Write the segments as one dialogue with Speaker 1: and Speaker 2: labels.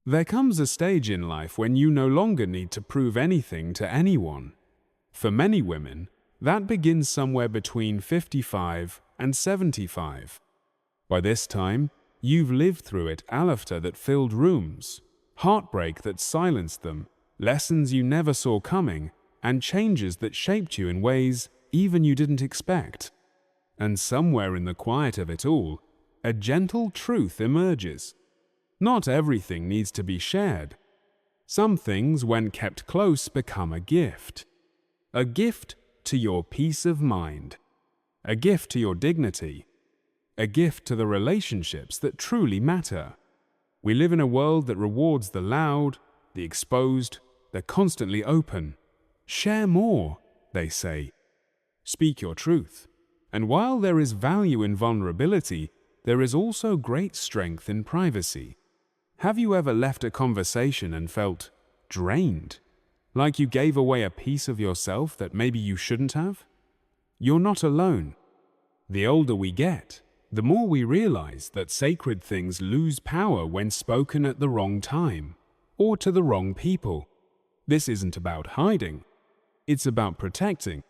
Speaker 1: There comes a stage in life when you no longer need to prove anything to anyone. For many women, that begins somewhere between 55 and 75. By this time, you've lived through it laughter that filled rooms, heartbreak that silenced them, lessons you never saw coming, and changes that shaped you in ways even you didn't expect. And somewhere in the quiet of it all, a gentle truth emerges. Not everything needs to be shared. Some things, when kept close, become a gift. A gift to your peace of mind. A gift to your dignity. A gift to the relationships that truly matter. We live in a world that rewards the loud, the exposed, the constantly open. Share more, they say. Speak your truth. And while there is value in vulnerability, there is also great strength in privacy. Have you ever left a conversation and felt drained? Like you gave away a piece of yourself that maybe you shouldn't have? You're not alone. The older we get, the more we realize that sacred things lose power when spoken at the wrong time, or to the wrong people. This isn't about hiding. It's about protecting.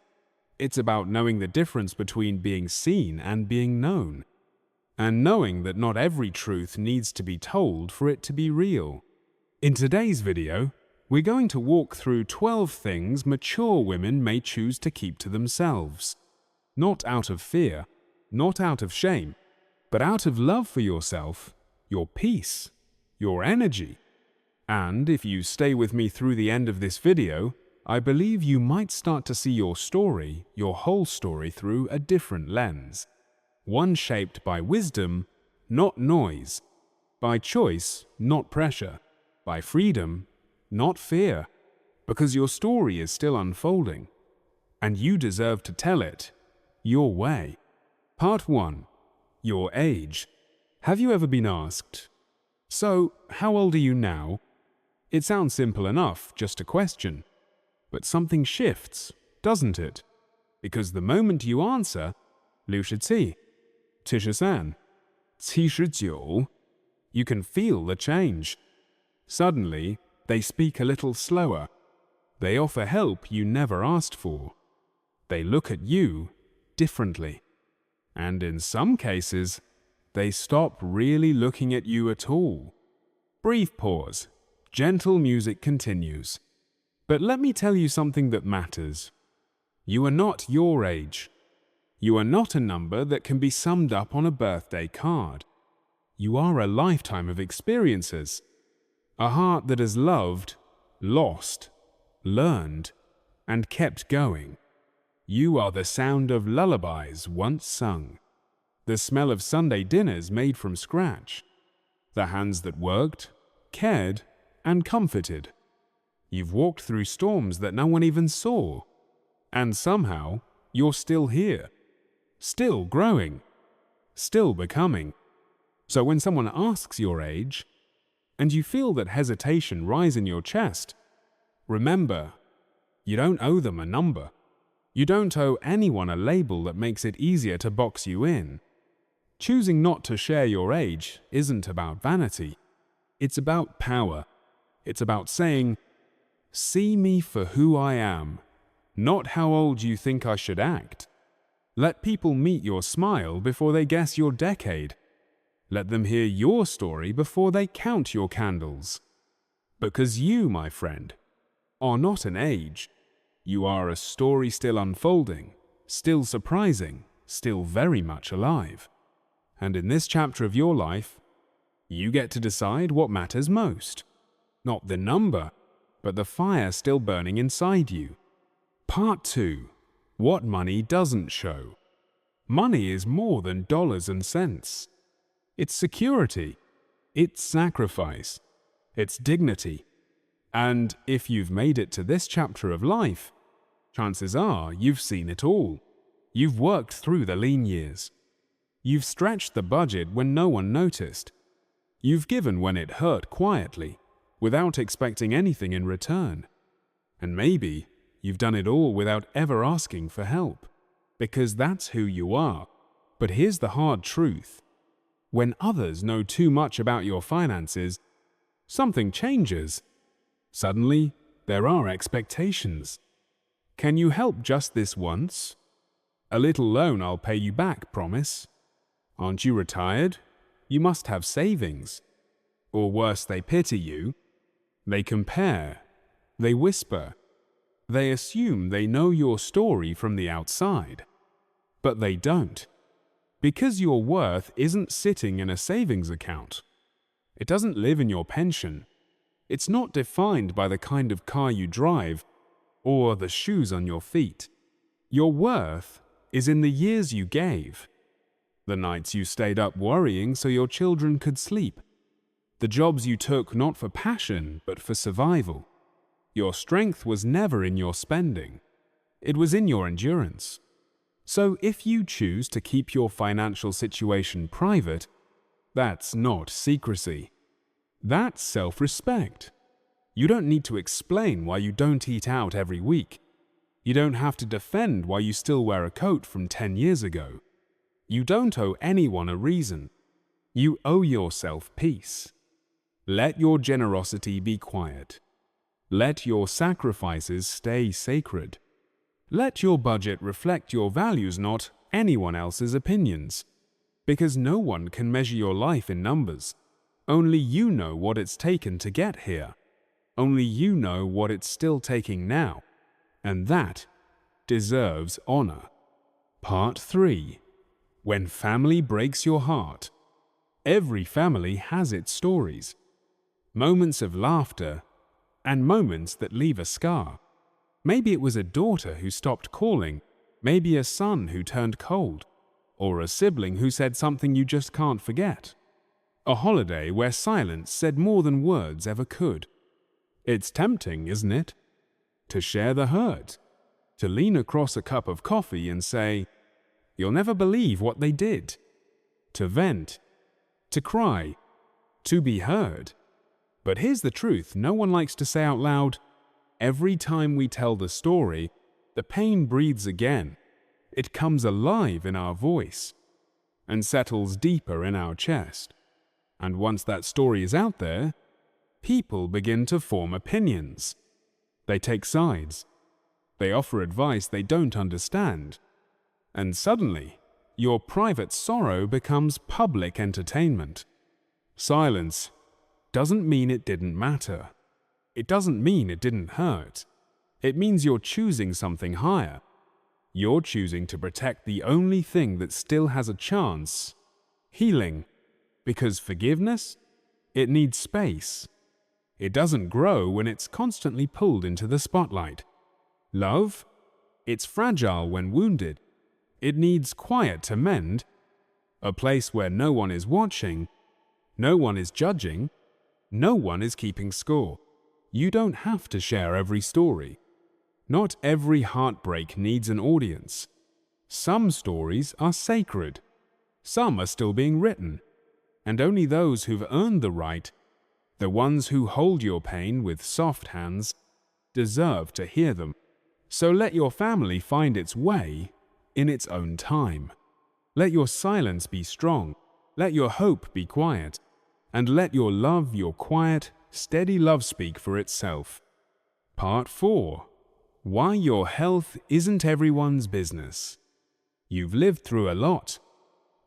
Speaker 1: It's about knowing the difference between being seen and being known. And knowing that not every truth needs to be told for it to be real. In today's video, we're going to walk through 12 things mature women may choose to keep to themselves. Not out of fear, not out of shame, but out of love for yourself, your peace, your energy. And if you stay with me through the end of this video, I believe you might start to see your story, your whole story, through a different lens. One shaped by wisdom, not noise. By choice, not pressure. By freedom, not fear. Because your story is still unfolding. And you deserve to tell it your way. Part 1. Your age. Have you ever been asked, "So, how old are you now?" It sounds simple enough, just a question. But something shifts, doesn't it? Because the moment you answer, 67, 73, 79, you can feel the change. Suddenly, they speak a little slower. They offer help you never asked for. They look at you differently. And in some cases, they stop really looking at you at all. Brief pause. Gentle music continues. But let me tell you something that matters. You are not your age. You are not a number that can be summed up on a birthday card. You are a lifetime of experiences. A heart that has loved, lost, learned, and kept going. You are the sound of lullabies once sung. The smell of Sunday dinners made from scratch. The hands that worked, cared, and comforted. You've walked through storms that no one even saw. And somehow, you're still here. Still growing. Still becoming. So when someone asks your age, and you feel that hesitation rise in your chest, remember, you don't owe them a number. You don't owe anyone a label that makes it easier to box you in. Choosing not to share your age isn't about vanity. It's about power. It's about saying, "See me for who I am, not how old you think I should act." Let people meet your smile before they guess your decade. Let them hear your story before they count your candles. Because you, my friend, are not an age. You are a story still unfolding, still surprising, still very much alive. And in this chapter of your life, you get to decide what matters most. Not the number, but the fire still burning inside you. Part 2. What money doesn't show. Money is more than dollars and cents. It's security. It's sacrifice. It's dignity. And if you've made it to this chapter of life, chances are you've seen it all. You've worked through the lean years. You've stretched the budget when no one noticed. You've given when it hurt quietly, without expecting anything in return. And maybe you've done it all without ever asking for help, because that's who you are. But here's the hard truth. When others know too much about your finances, Something changes. Suddenly, there are expectations. Can you help just this once? A little loan, I'll pay you back, promise. Aren't you retired? You must have savings. Or worse, they pity you. They compare. They whisper. They assume they know your story from the outside. But they don't. Because your worth isn't sitting in a savings account. It doesn't live in your pension. It's not defined by the kind of car you drive or the shoes on your feet. Your worth is in the years you gave. The nights you stayed up worrying so your children could sleep. The jobs you took not for passion but for survival. Your strength was never in your spending. It was in your endurance. So if you choose to keep your financial situation private, that's not secrecy. That's self-respect. You don't need to explain why you don't eat out every week. You don't have to defend why you still wear a coat from 10 years ago. You don't owe anyone a reason. You owe yourself peace. Let your generosity be quiet. Let your sacrifices stay sacred. Let your budget reflect your values, not anyone else's opinions. Because no one can measure your life in numbers. Only you know what it's taken to get here. Only you know what it's still taking now. And that deserves honor. Part 3. When family breaks your heart. Every family has its stories. Moments of laughter and moments that leave a scar. Maybe it was a daughter who stopped calling, maybe a son who turned cold, or a sibling who said something you just can't forget. A holiday where silence said more than words ever could. It's tempting, isn't it? To share the hurt, to lean across a cup of coffee and say, "You'll never believe what they did." To vent, to cry, to be heard. But here's the truth no one likes to say out loud. Every time we tell the story, the pain breathes again. It comes alive in our voice and settles deeper in our chest. And once that story is out there, people begin to form opinions. They take sides. They offer advice they don't understand. And suddenly, your private sorrow becomes public entertainment. Silence doesn't mean it didn't matter. It doesn't mean it didn't hurt. It means you're choosing something higher. You're choosing to protect the only thing that still has a chance: healing. Because forgiveness, it needs space. It doesn't grow when it's constantly pulled into the spotlight. Love, it's fragile when wounded. It needs quiet to mend. A place where no one is watching, no one is judging, no one is keeping score. You don't have to share every story. Not every heartbreak needs an audience. Some stories are sacred. Some are still being written. And only those who've earned the right, the ones who hold your pain with soft hands, deserve to hear them. So let your family find its way in its own time. Let your silence be strong. Let your hope be quiet. And let your love, your quiet, steady love speak for itself. Part 4. Why your health isn't everyone's business. You've lived through a lot.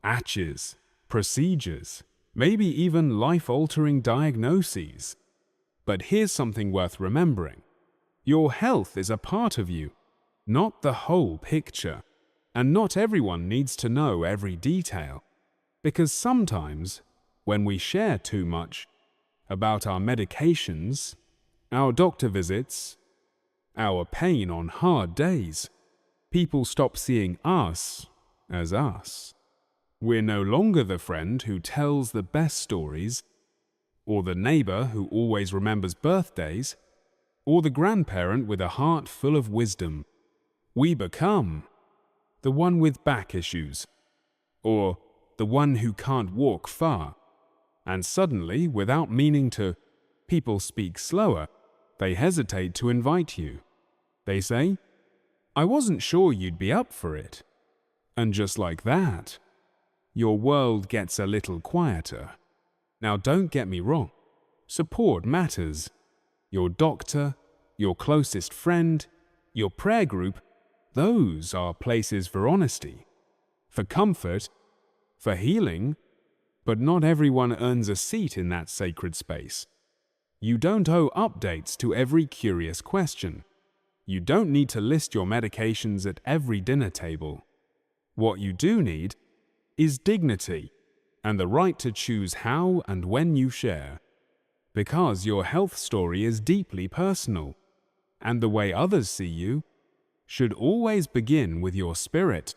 Speaker 1: Atches, procedures, maybe even life-altering diagnoses. But here's something worth remembering. Your health is a part of you, not the whole picture. And not everyone needs to know every detail. Because sometimes, when we share too much about our medications, our doctor visits, our pain on hard days, people stop seeing us as us. We're no longer the friend who tells the best stories, or the neighbor who always remembers birthdays, or the grandparent with a heart full of wisdom. We become the one with back issues, or the one who can't walk far. And suddenly, without meaning to, people speak slower. They hesitate to invite you. They say, "I wasn't sure you'd be up for it." And just like that, your world gets a little quieter. Now don't get me wrong. Support matters. Your doctor, your closest friend, your prayer group, those are places for honesty, for comfort, for healing, but not everyone earns a seat in that sacred space. You don't owe updates to every curious question. You don't need to list your medications at every dinner table. What you do need is dignity and the right to choose how and when you share. Because your health story is deeply personal, and the way others see you should always begin with your spirit,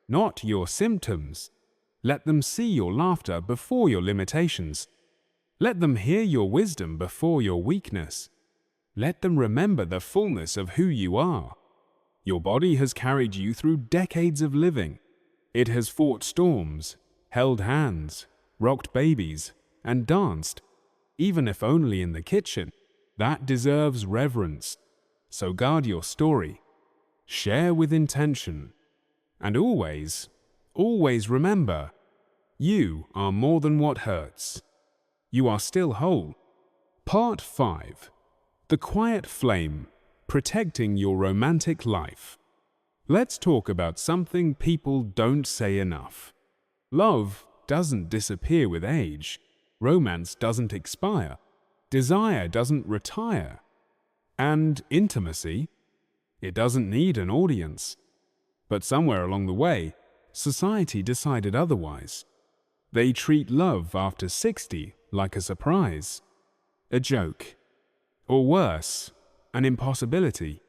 Speaker 1: not your symptoms. Let them see your laughter before your limitations. Let them hear your wisdom before your weakness. Let them remember the fullness of who you are. Your body has carried you through decades of living. It has fought storms, held hands, rocked babies, and danced, even if only in the kitchen. That deserves reverence. So guard your story. Share with intention. And always remember, you are more than what hurts. You are still whole. Part 5. The Quiet Flame, Protecting Your Romantic Life. Let's talk about something people don't say enough. Love doesn't disappear with age. Romance doesn't expire. Desire doesn't retire. And intimacy, it doesn't need an audience. But somewhere along the way, society decided otherwise. They treat love after 60 like a surprise, a joke, or worse, an impossibility.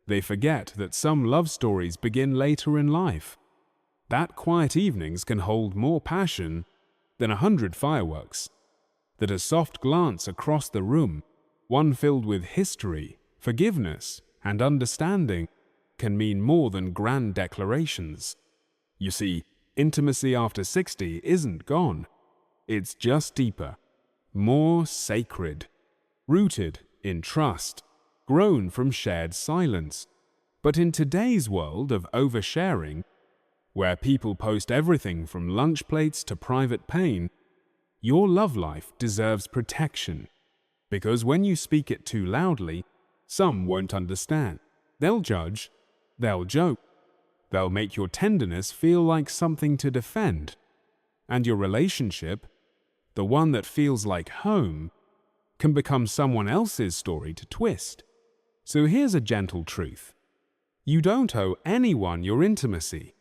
Speaker 1: They forget that some love stories begin later in life. That quiet evenings can hold more passion than 100 fireworks. That a soft glance across the room, one filled with history, forgiveness, and understanding, can mean more than grand declarations. You see, intimacy after 60 isn't gone. It's just deeper, more sacred, rooted in trust, grown from shared silence. But in today's world of oversharing, where people post everything from lunch plates to private pain, your love life deserves protection. Because when you speak it too loudly, some won't understand. They'll judge, they'll joke, they'll make your tenderness feel like something to defend. And your relationship, the one that feels like home, can become someone else's story to twist. So here's a gentle truth. You don't owe anyone your intimacy.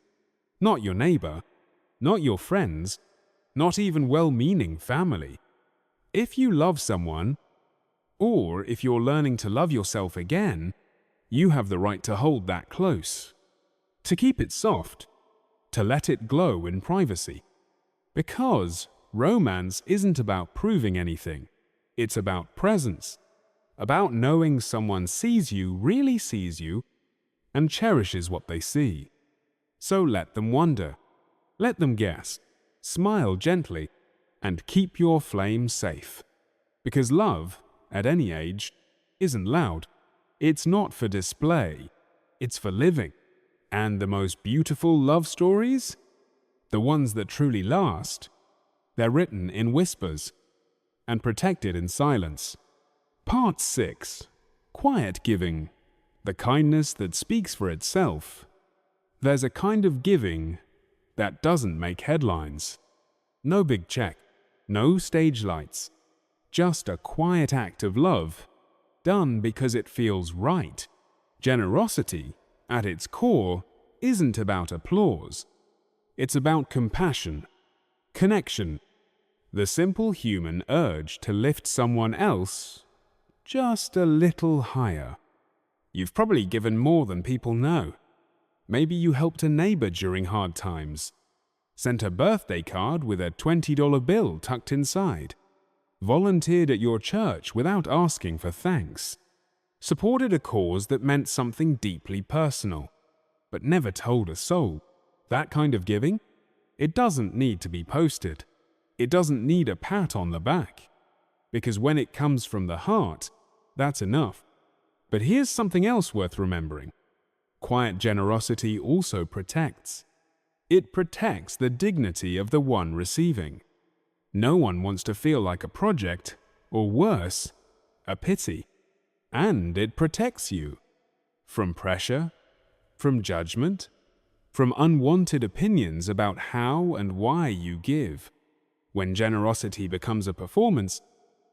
Speaker 1: Not your neighbor, not your friends, not even well-meaning family. If you love someone, or if you're learning to love yourself again, you have the right to hold that close, to keep it soft, to let it glow in privacy. Because romance isn't about proving anything. It's about presence, about knowing someone sees you, really sees you, and cherishes what they see. So let them wonder, let them guess, smile gently, and keep your flame safe. Because love, at any age, isn't loud. It's not for display. It's for living. And the most beautiful love stories, the ones that truly last, they're written in whispers and protected in silence. Part 6. Quiet giving. The kindness that speaks for itself. There's a kind of giving that doesn't make headlines. No big check, no stage lights. Just a quiet act of love, done because it feels right. Generosity, at its core, isn't about applause. It's about compassion, connection, the simple human urge to lift someone else just a little higher. You've probably given more than people know. Maybe you helped a neighbor during hard times, sent a birthday card with a $20 bill tucked inside, volunteered at your church without asking for thanks, supported a cause that meant something deeply personal, but never told a soul. That kind of giving, it doesn't need to be posted. It doesn't need a pat on the back. Because when it comes from the heart, that's enough. But here's something else worth remembering. Quiet generosity also protects. It protects the dignity of the one receiving. No one wants to feel like a project or worse, a pity. And it protects you from pressure, from judgment, from unwanted opinions about how and why you give. When generosity becomes a performance,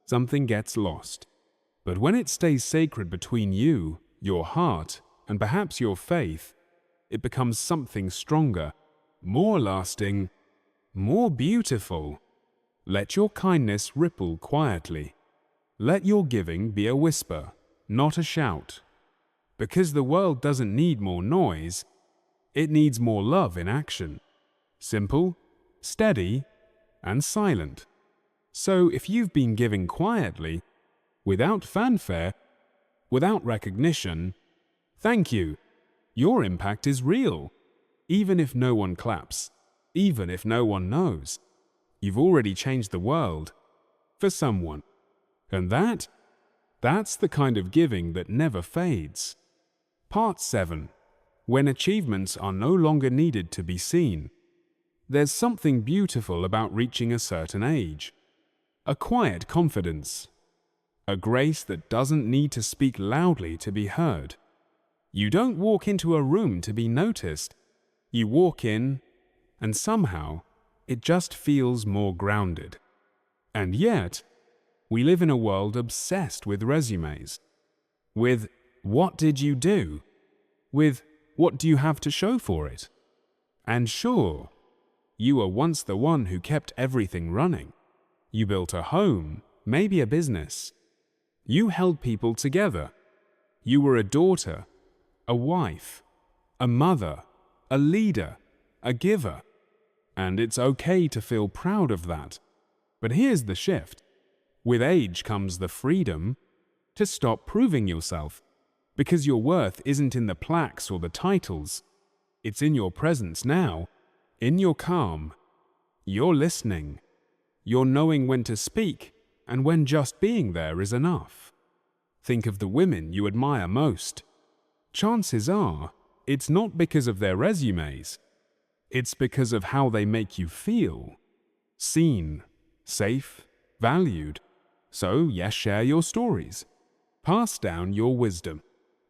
Speaker 1: something gets lost. But when it stays sacred between you, your heart, and perhaps your faith, it becomes something stronger, more lasting, more beautiful. Let your kindness ripple quietly. Let your giving be a whisper, not a shout. Because the world doesn't need more noise, it needs more love in action. Simple, steady, and silent. So if you've been giving quietly, without fanfare, without recognition, thank you. Your impact is real. Even if no one claps, even if no one knows, you've already changed the world for someone. And that's the kind of giving that never fades. Part 7. When achievements are no longer needed to be seen. There's something beautiful about reaching a certain age. A quiet confidence. A grace that doesn't need to speak loudly to be heard. You don't walk into a room to be noticed. You walk in, and somehow, it just feels more grounded. And yet, we live in a world obsessed with resumes. With, what did you do? With, what do you have to show for it? And sure, you were once the one who kept everything running. You built a home, maybe a business. You held people together. You were a daughter, a wife, a mother, a leader, a giver. And it's okay to feel proud of that. But here's the shift. With age comes the freedom to stop proving yourself. Because your worth isn't in the plaques or the titles. It's in your presence now, in your calm. You're listening. You're knowing when to speak and when just being there is enough. Think of the women you admire most. Chances are, it's not because of their resumes. It's because of how they make you feel. Seen, safe, valued. So, yes, share your stories. Pass down your wisdom.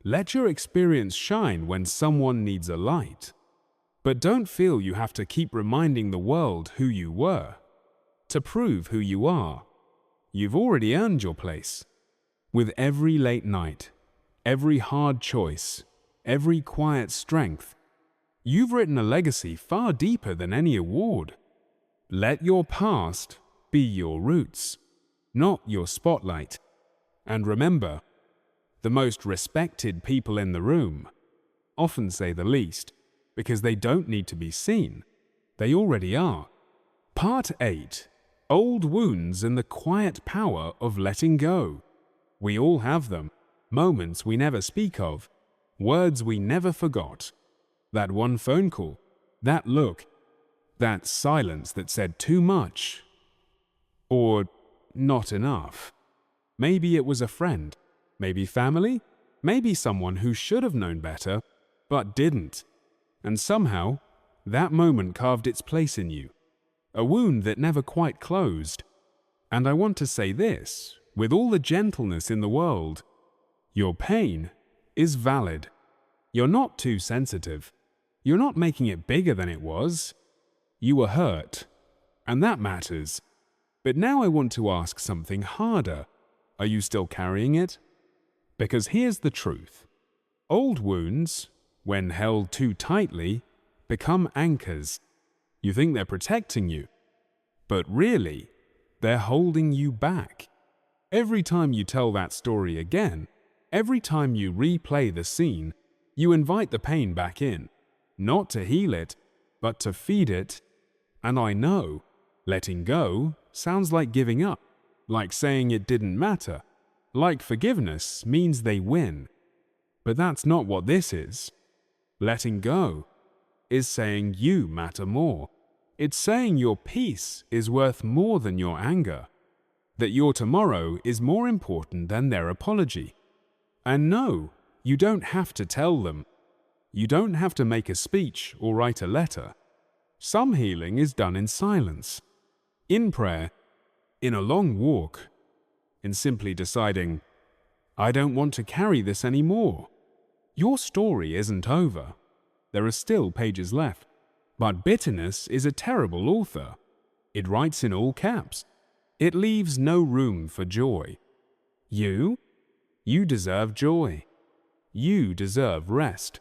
Speaker 1: Let your experience shine when someone needs a light. But don't feel you have to keep reminding the world who you were. To prove who you are. You've already earned your place. With every late night, every hard choice, every quiet strength, you've written a legacy far deeper than any award. Let your past be your roots, not your spotlight. And remember, the most respected people in the room often say the least because they don't need to be seen. They already are. Part 8. Old wounds and the quiet power of letting go. We all have them. Moments we never speak of. Words we never forgot. That one phone call. That look. That silence that said too much. Or not enough. Maybe it was a friend. Maybe family, maybe someone who should have known better, but didn't. And somehow, that moment carved its place in you. A wound that never quite closed. And I want to say this, with all the gentleness in the world, your pain is valid. You're not too sensitive. You're not making it bigger than it was. You were hurt, and that matters. But now I want to ask something harder. Are you still carrying it? Because here's the truth. Old wounds, when held too tightly, become anchors. You think they're protecting you, but really, they're holding you back. Every time you tell that story again, every time you replay the scene, you invite the pain back in, not to heal it, but to feed it. And I know, letting go sounds like giving up, like saying it didn't matter. Like forgiveness means they win. But that's not what this is. Letting go is saying you matter more. It's saying your peace is worth more than your anger. That your tomorrow is more important than their apology. And no, you don't have to tell them. You don't have to make a speech or write a letter. Some healing is done in silence, in prayer, in a long walk, in simply deciding, I don't want to carry this anymore. Your story isn't over. There are still pages left. But bitterness is a terrible author. It writes in all caps. It leaves no room for joy. You deserve joy. You deserve rest.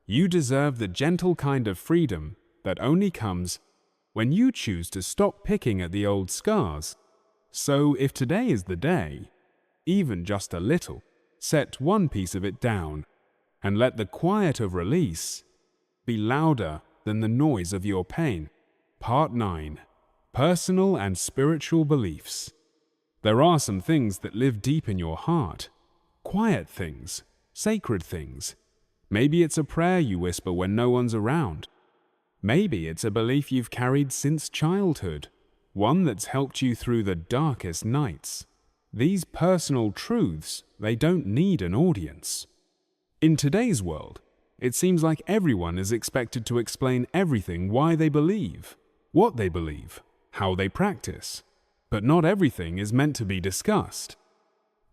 Speaker 1: You deserve the gentle kind of freedom that only comes when you choose to stop picking at the old scars. So if today is the day, even just a little, set one piece of it down and let the quiet of release be louder than the noise of your pain. Part 9. Personal and spiritual beliefs. There are some things that live deep in your heart. Quiet things, sacred things. Maybe it's a prayer you whisper when no one's around. Maybe it's a belief you've carried since childhood, one that's helped you through the darkest nights. These personal truths, they don't need an audience. In today's world, it seems like everyone is expected to explain everything why they believe, what they believe, how they practice. But not everything is meant to be discussed.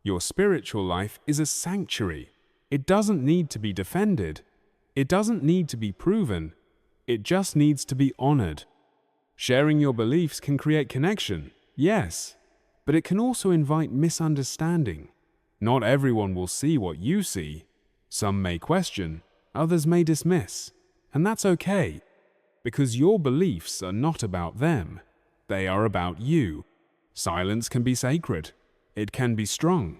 Speaker 1: Your spiritual life is a sanctuary. It doesn't need to be defended. It doesn't need to be proven. It just needs to be honored. Sharing your beliefs can create connection, yes, but it can also invite misunderstanding. Not everyone will see what you see. Some may question, others may dismiss, and that's okay, because your beliefs are not about them. They are about you. Silence can be sacred. It can be strong.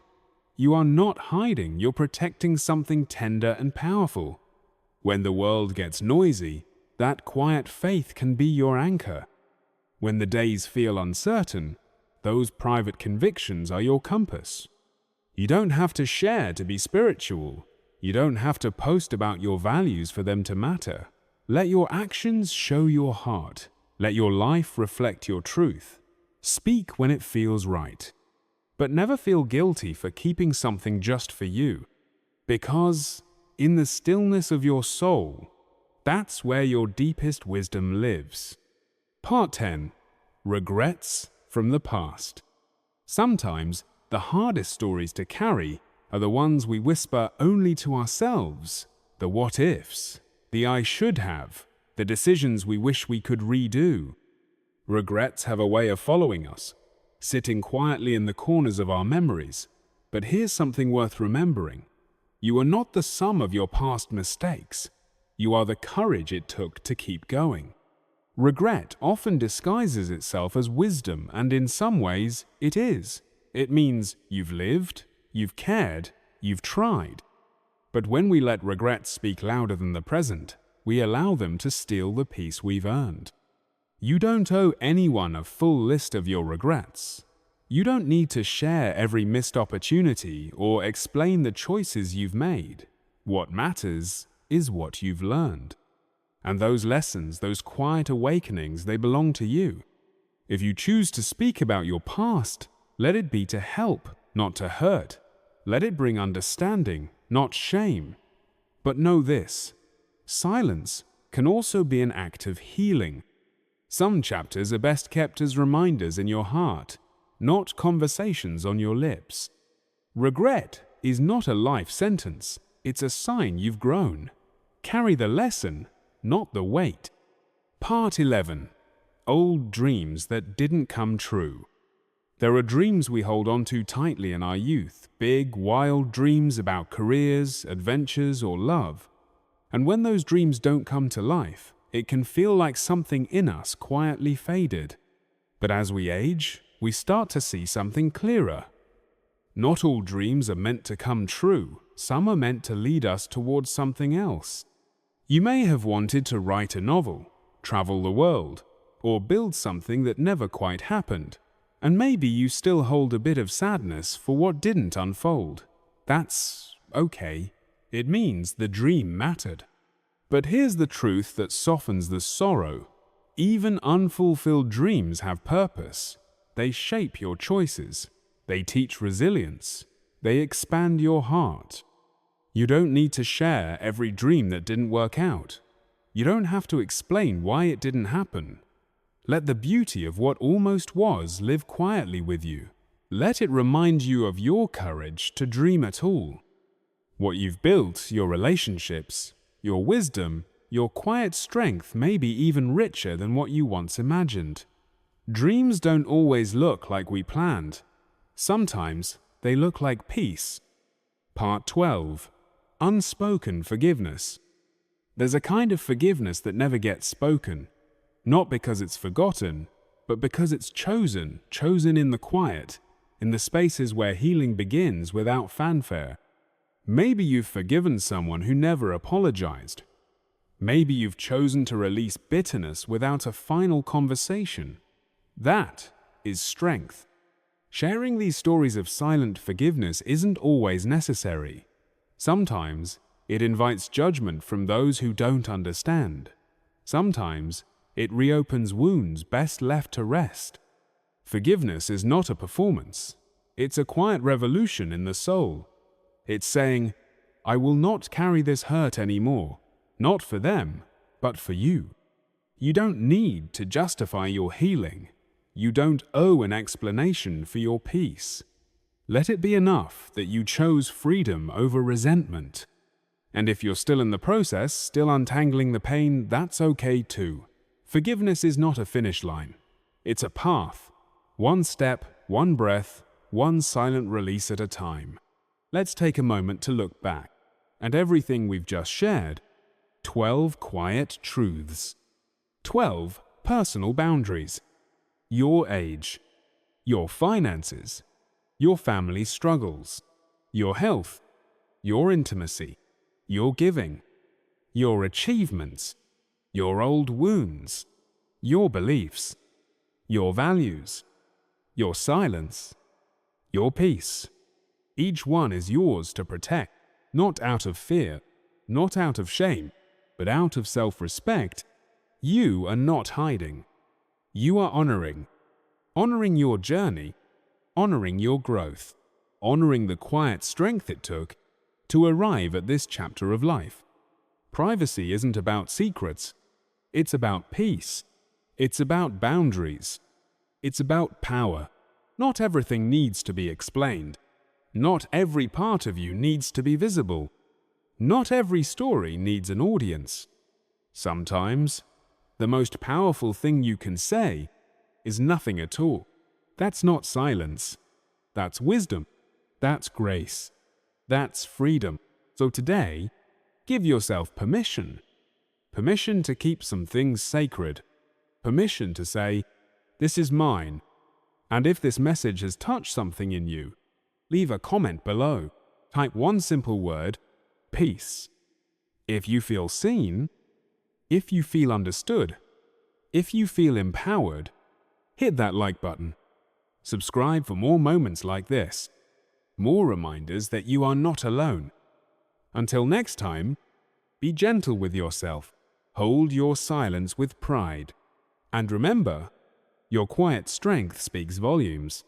Speaker 1: You are not hiding, you're protecting something tender and powerful. When the world gets noisy, that quiet faith can be your anchor. When the days feel uncertain, those private convictions are your compass. You don't have to share to be spiritual. You don't have to post about your values for them to matter. Let your actions show your heart. Let your life reflect your truth. Speak when it feels right. But never feel guilty for keeping something just for you. Because in the stillness of your soul, that's where your deepest wisdom lives. Part 10. Regrets from the past. Sometimes the hardest stories to carry are the ones we whisper only to ourselves. The what-ifs, the I should have, the decisions we wish we could redo. Regrets have a way of following us, sitting quietly in the corners of our memories. But here's something worth remembering. You are not the sum of your past mistakes. You are the courage it took to keep going. Regret often disguises itself as wisdom, and in some ways, it is. It means you've lived, you've cared, you've tried. But when we let regrets speak louder than the present, we allow them to steal the peace we've earned. You don't owe anyone a full list of your regrets. You don't need to share every missed opportunity or explain the choices you've made. What matters is what you've learned. And those lessons, those quiet awakenings, they belong to you. If you choose to speak about your past, let it be to help, not to hurt. Let it bring understanding, not shame. But know this, silence can also be an act of healing. Some chapters are best kept as reminders in your heart, not conversations on your lips. Regret is not a life sentence, it's a sign you've grown. Carry the lesson, not the weight. Part 11. Old dreams that didn't come true. There are dreams we hold on to tightly in our youth, big, wild dreams about careers, adventures, or love. And when those dreams don't come to life, it can feel like something in us quietly faded. But as we age, we start to see something clearer. Not all dreams are meant to come true. Some are meant to lead us towards something else. You may have wanted to write a novel, travel the world, or build something that never quite happened. And maybe you still hold a bit of sadness for what didn't unfold. That's okay. It means the dream mattered. But here's the truth that softens the sorrow. Even unfulfilled dreams have purpose. They shape your choices. They teach resilience. They expand your heart. You don't need to share every dream that didn't work out. You don't have to explain why it didn't happen. Let the beauty of what almost was live quietly with you. Let it remind you of your courage to dream at all. What you've built, your relationships, your wisdom, your quiet strength may be even richer than what you once imagined. Dreams don't always look like we planned. Sometimes they look like peace. Part 12. Unspoken forgiveness. There's a kind of forgiveness that never gets spoken, not because it's forgotten, but because it's chosen in the quiet, in the spaces where healing begins without fanfare. Maybe you've forgiven someone who never apologized. Maybe you've chosen to release bitterness without a final conversation. That is strength. Sharing these stories of silent forgiveness isn't always necessary. Sometimes it invites judgment from those who don't understand. Sometimes it reopens wounds best left to rest. Forgiveness is not a performance. It's a quiet revolution in the soul. It's saying, I will not carry this hurt anymore, not for them, but for you. You don't need to justify your healing. You don't owe an explanation for your peace. Let it be enough that you chose freedom over resentment. And if you're still in the process, still untangling the pain, that's okay too. Forgiveness is not a finish line. It's a path. One step, one breath, one silent release at a time. Let's take a moment to look back. And everything we've just shared, 12 quiet truths. 12 personal boundaries. Your age, your finances, your family struggles, your health, your intimacy, your giving, your achievements, your old wounds, your beliefs, your values, your silence, your peace. Each one is yours to protect, not out of fear, not out of shame, but out of self-respect. You are not hiding. You are honoring your journey, honoring your growth, honoring the quiet strength it took to arrive at this chapter of life. Privacy isn't about secrets. It's about peace. It's about boundaries. It's about power. Not everything needs to be explained. Not every part of you needs to be visible. Not every story needs an audience. Sometimes, the most powerful thing you can say is nothing at all. That's not silence. That's wisdom. That's grace. That's freedom. So today, give yourself permission. Permission to keep some things sacred. Permission to say, this is mine. And if this message has touched something in you, leave a comment below. Type one simple word, peace. If you feel seen, if you feel understood, if you feel empowered, hit that like button. Subscribe for more moments like this. More reminders that you are not alone. Until next time, be gentle with yourself. Hold your silence with pride. And remember, your quiet strength speaks volumes.